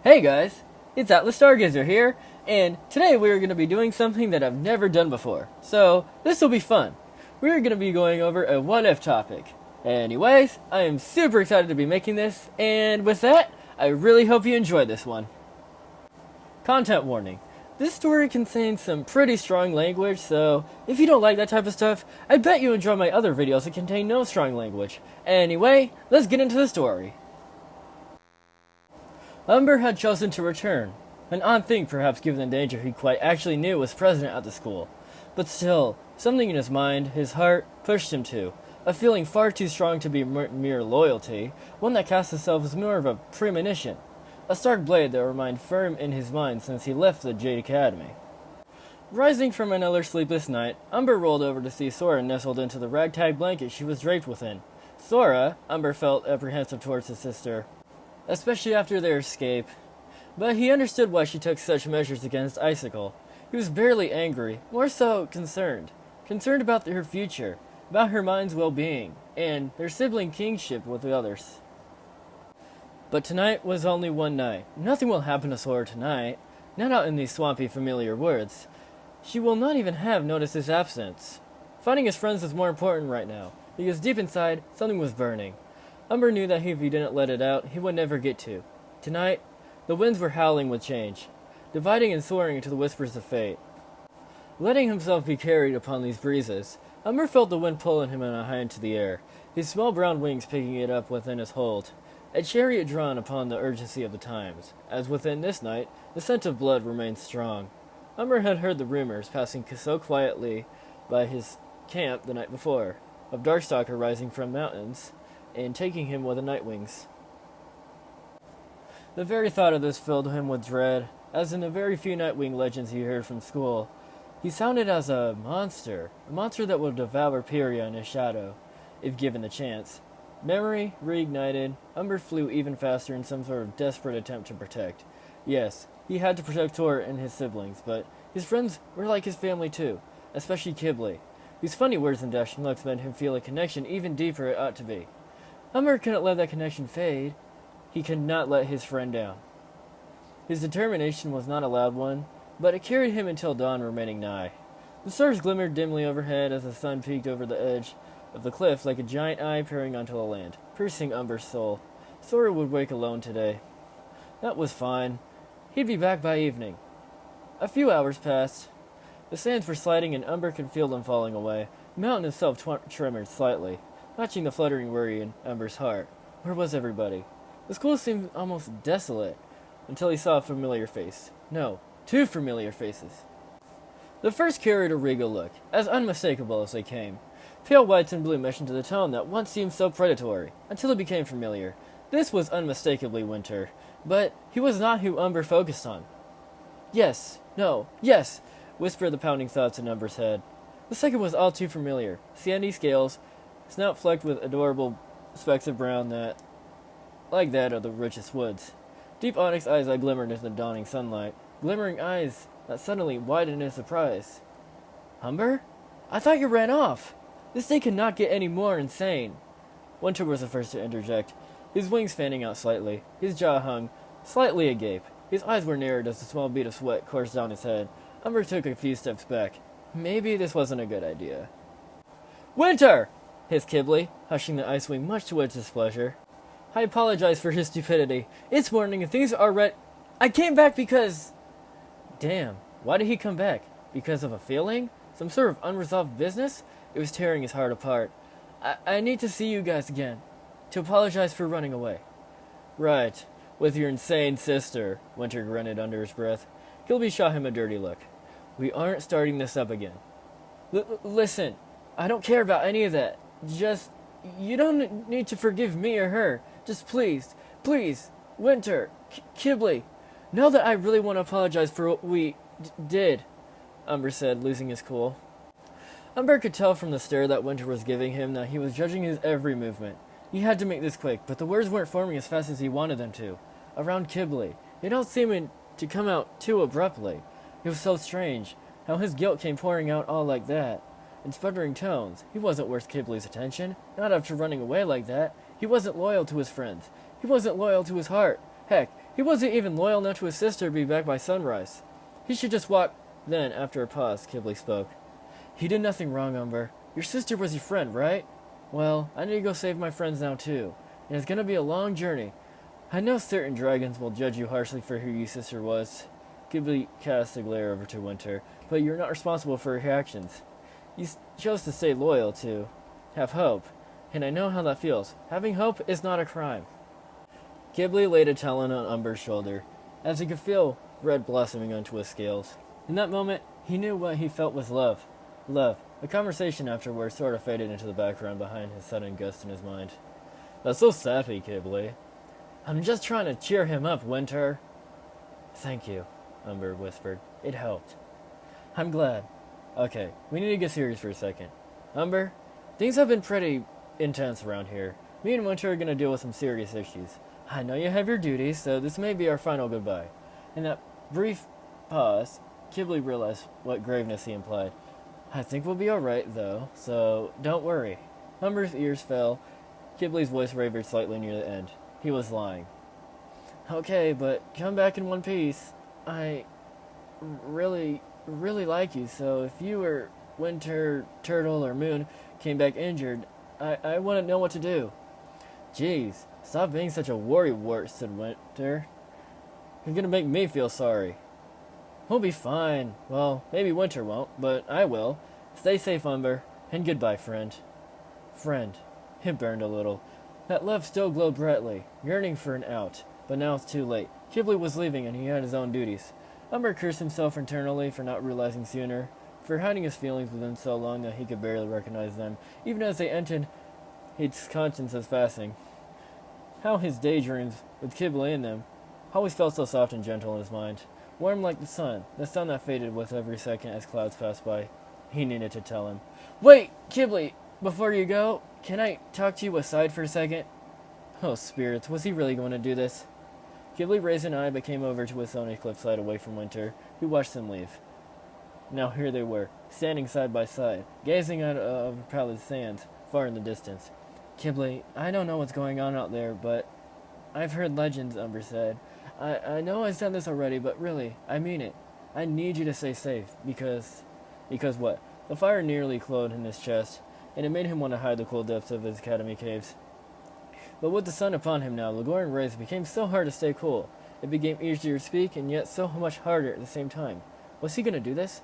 Hey guys, it's Stargazer here, and today we are going to be doing something that I've never done before. So, this will be fun. We're going to be going over a what-if topic. Anyways, I am super excited to be making this, and with that, I really hope you enjoy this one. Content warning. This story contains some pretty strong language, so if you don't like that type of stuff, I bet you enjoy my other videos that contain no strong language. Anyway, let's get into the story. Umber had chosen to return. An odd thing, perhaps, given the danger he quite actually knew was present at the school. But still, something in his mind, his heart, pushed him to. A feeling far too strong to be mere loyalty, one that cast itself as more of a premonition. A stark blade that remained firm in his mind since he left the Jade Academy. Rising from another sleepless night, Umber rolled over to see Sora nestled into the ragtag blanket she was draped within. Sora, Umber felt apprehensive towards his sister, especially after their escape, but he understood why she took such measures against Icicle. He was barely angry, more so concerned. Concerned about her future, about her mind's well-being, and their sibling kingship with the others. But tonight was only one night. Nothing will happen to Sora tonight, not out in these swampy familiar woods. She will not even have noticed his absence. Finding his friends was more important right now, because deep inside, something was burning. Umber knew that if he didn't let it out, he would never get to. Tonight, the winds were howling with change, dividing and soaring into the whispers of fate. Letting himself be carried upon these breezes, Umber felt the wind pulling him high into the air, his small brown wings picking it up within his hold. A chariot drawn upon the urgency of the times, as within this night, the scent of blood remained strong. Umber had heard the rumors passing so quietly by his camp the night before, of Darkstalker rising from mountains and taking him with the Nightwings. The very thought of this filled him with dread, as in the very few Nightwing legends he heard from school. He sounded as a monster that would devour Pyria in his shadow, if given the chance. Memory reignited, Umber flew even faster in some sort of desperate attempt to protect. Yes, he had to protect Tor and his siblings, but his friends were like his family too, especially Qibli, whose funny words and dashing looks made him feel a connection even deeper it ought to be. Umber couldn't let that connection fade. He could not let his friend down. His determination was not a loud one, but it carried him until dawn, remaining nigh. The stars glimmered dimly overhead as the sun peeked over the edge of the cliff like a giant eye peering onto the land, piercing Umber's soul. Sora would wake alone today. That was fine. He'd be back by evening. A few hours passed. The sands were sliding and Umber could feel them falling away. The mountain itself trembled slightly, matching the fluttering worry in Umber's heart. Where was everybody? The school seemed almost desolate, until he saw a familiar face. No, two familiar faces. The first carried a regal look, as unmistakable as they came. Pale whites and blue meshed into the tone that once seemed so predatory, until it became familiar. This was unmistakably Winter, but he was not who Umber focused on. Yes, no, yes, whispered the pounding thoughts in Umber's head. The second was all too familiar. Sandy scales, snout flecked with adorable specks of brown like that of the richest woods. Deep onyx eyes that glimmered in the dawning sunlight, glimmering eyes that suddenly widened in surprise. Umber? I thought you ran off. This day could not get any more insane. Winter was the first to interject, his wings fanning out slightly, his jaw hung slightly agape. His eyes were narrowed as a small bead of sweat coursed down his head. Umber took a few steps back. Maybe this wasn't a good idea. Winter! Hissed Qibli, hushing the Icewing much to its displeasure. I apologize for his stupidity. It's morning and things are red. I came back because... Damn, why did he come back? Because of a feeling? Some sort of unresolved business? It was tearing his heart apart. I need to see you guys again. To apologize for running away. Right, with your insane sister, Winter grunted under his breath. Qibli shot him a dirty look. We aren't starting this up again. Listen, I don't care about any of that. Just, you don't need to forgive me or her. Just please, Winter, Qibli. Know that I really want to apologize for what we did, Umber said, losing his cool. Umber could tell from the stare that Winter was giving him that he was judging his every movement. He had to make this quick, but the words weren't forming as fast as he wanted them to. Around Qibli, it all seemed to come out too abruptly. It was so strange, how his guilt came pouring out all like that. In sputtering tones, he wasn't worth Qibli's attention, not after running away like that. He wasn't loyal to his friends. He wasn't loyal to his heart. Heck, He wasn't even loyal enough to his sister to be back by sunrise. He should just walk. Then, after a pause, Qibli spoke. He did nothing wrong, Umber. Your sister was your friend, right? Well, I need to go save my friends now, too. And it's going to be a long journey. I know certain dragons will judge you harshly for who your sister was. Qibli cast a glare over to Winter, but you're not responsible for your actions. You chose to stay loyal, to have hope, and I know how that feels. Having hope is not a crime. Qibli laid a talon on Umber's shoulder, as he could feel red blossoming onto his scales. In that moment, he knew what he felt was love. Love. The conversation afterwards sort of faded into the background behind his sudden gust in his mind. That's so sappy, Qibli. I'm just trying to cheer him up, Winter. Thank you, Umber whispered. It helped. I'm glad. Okay, we need to get serious for a second. Umber, things have been pretty intense around here. Me and Winter are going to deal with some serious issues. I know you have your duties, so this may be our final goodbye. In that brief pause, Qibli realized what graveness he implied. I think we'll be alright, though, so don't worry. Umber's ears fell. Qibli's voice wavered slightly near the end. He was lying. Okay, but come back in one piece. I really like you, so if you or Winter, Turtle, or Moon came back injured, I wouldn't know what to do. Jeez, stop being such a worrywart, said Winter. You're gonna make me feel sorry. We'll be fine. Well, maybe Winter won't, but I will. Stay safe, Umber, and goodbye, friend. Friend. It burned a little. That love still glowed brightly, yearning for an out, but now it's too late. Qibli was leaving, and he had his own duties. Umber cursed himself internally for not realizing sooner, for hiding his feelings within so long that he could barely recognize them. Even as they entered, his conscience was fasting. How his daydreams, with Qibli in them, always felt so soft and gentle in his mind. Warm like the sun that faded with every second as clouds passed by. He needed to tell him. Wait, Qibli, before you go, can I talk to you aside for a second? Oh, spirits, was he really going to do this? Qibli raised an eye but came over to his own cliffside away from Winter, who watched them leave. Now here they were, standing side by side, gazing out of the pallid sands, far in the distance. Qibli, I don't know what's going on out there, but I've heard legends, Umber said. I know I said this already, but really, I mean it. I need you to stay safe, because what? The fire nearly glowed in his chest, and it made him want to hide the cool depths of his academy caves. But with the sun upon him now, the glowing rays became so hard to stay cool. It became easier to speak, and yet so much harder at the same time. Was he going to do this?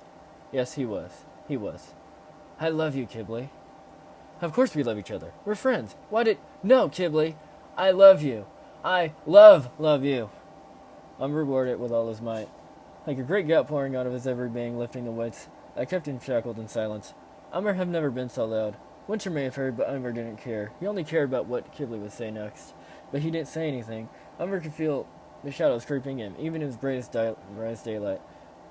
Yes, he was. He was. I love you, Qibli. Of course we love each other. We're friends. No, Qibli. I love you. I love you. Umber roared it with all his might, like a great gut pouring out of his every being, lifting the weights that kept him shackled in silence. Umber had never been so loud. Winter may have heard, but Umber didn't care. He only cared about what Qibli would say next. But he didn't say anything. Umber could feel the shadows creeping in, even in his brightest daylight.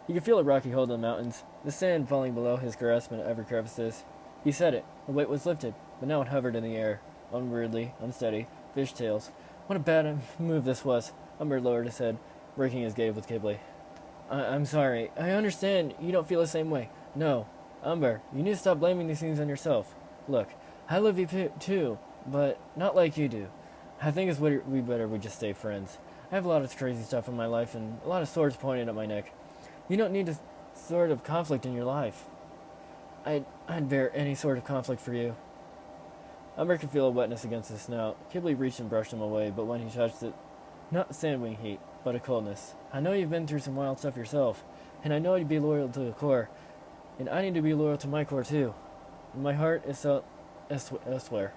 He could feel a rocky hold in the mountains, the sand falling below his grasp in every crevices. He said it. The weight was lifted, but now it hovered in the air, unweirdly, unsteady, fishtails. What a bad move this was. Umber lowered his head, breaking his gaze with Qibli. I'm sorry. I understand you don't feel the same way. No. Umber, you need to stop blaming these things on yourself. Look, I love you too, but not like you do. I think we just stay friends. I have a lot of crazy stuff in my life and a lot of swords pointed at my neck. You don't need a sort of conflict in your life. I'd bear any sort of conflict for you. Umber could feel a wetness against his snout. Qibli reached and brushed him away, but when he touched it, not sandwing heat, but a coldness. I know you've been through some wild stuff yourself, and I know you'd be loyal to the core, and I need to be loyal to my core too. My heart is so elsewhere.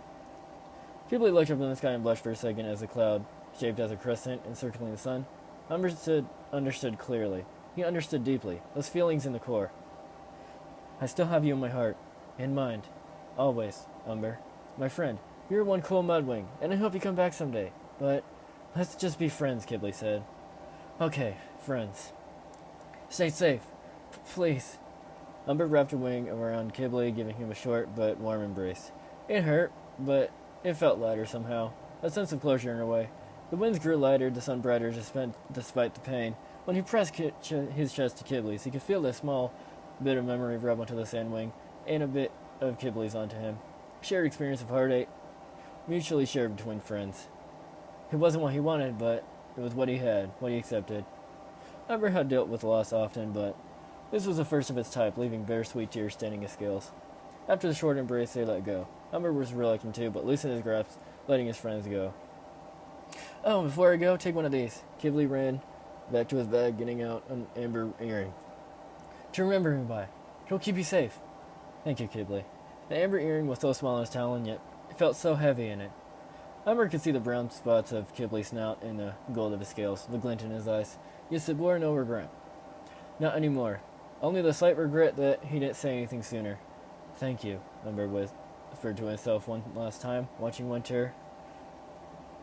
Qibli looked up in the sky and blushed for a second as a cloud, shaped as a crescent encircling the sun, understood clearly. He understood deeply, those feelings in the core. I still have you in my heart, and mind. Always, Umber. My friend, you're one cool mudwing, and I hope you come back someday. But let's just be friends, Qibli said. Okay, friends. Stay safe. Please. Umber wrapped a wing around Qibli, giving him a short but warm embrace. It hurt, but it felt lighter somehow. A sense of closure in a way. The winds grew lighter, the sun brighter despite the pain. When he pressed his chest to Qibli's, he could feel a small bit of memory rub onto the sand wing, and a bit of Qibli's onto him. Shared experience of heartache, mutually shared between friends. It wasn't what he wanted, but with what he had, what he accepted. Umber had dealt with loss often, but this was the first of its type, leaving bittersweet tears staining his scales. After the short embrace, they let go. Umber was reluctant too, but loosened his grasp, letting his friends go. Oh, before I go, take one of these. Qibli ran back to his bag, getting out an amber earring. To remember me by. It'll keep you safe. Thank you, Qibli. The amber earring was so small in his talon, yet it felt so heavy in it. Umber could see the brown spots of Qibli's snout and the gold of his scales, the glint in his eyes. Yes, it bore no regret. Not anymore. Only the slight regret that he didn't say anything sooner. Thank you, Umber whispered to himself one last time, watching winter.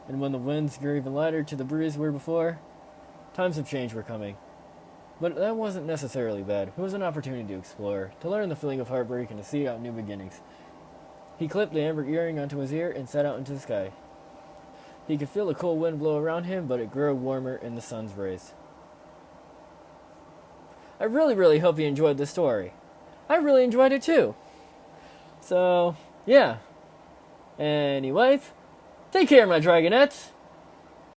And when the winds grew even lighter to the breeze were before, times of change were coming. But that wasn't necessarily bad. It was an opportunity to explore, to learn the feeling of heartbreak and to see out new beginnings. He clipped the amber earring onto his ear and set out into the sky. He could feel the cold wind blow around him, but it grew warmer in the sun's rays. I really hope you enjoyed this story. I really enjoyed it too. So, yeah. Anyways, take care, my dragonettes.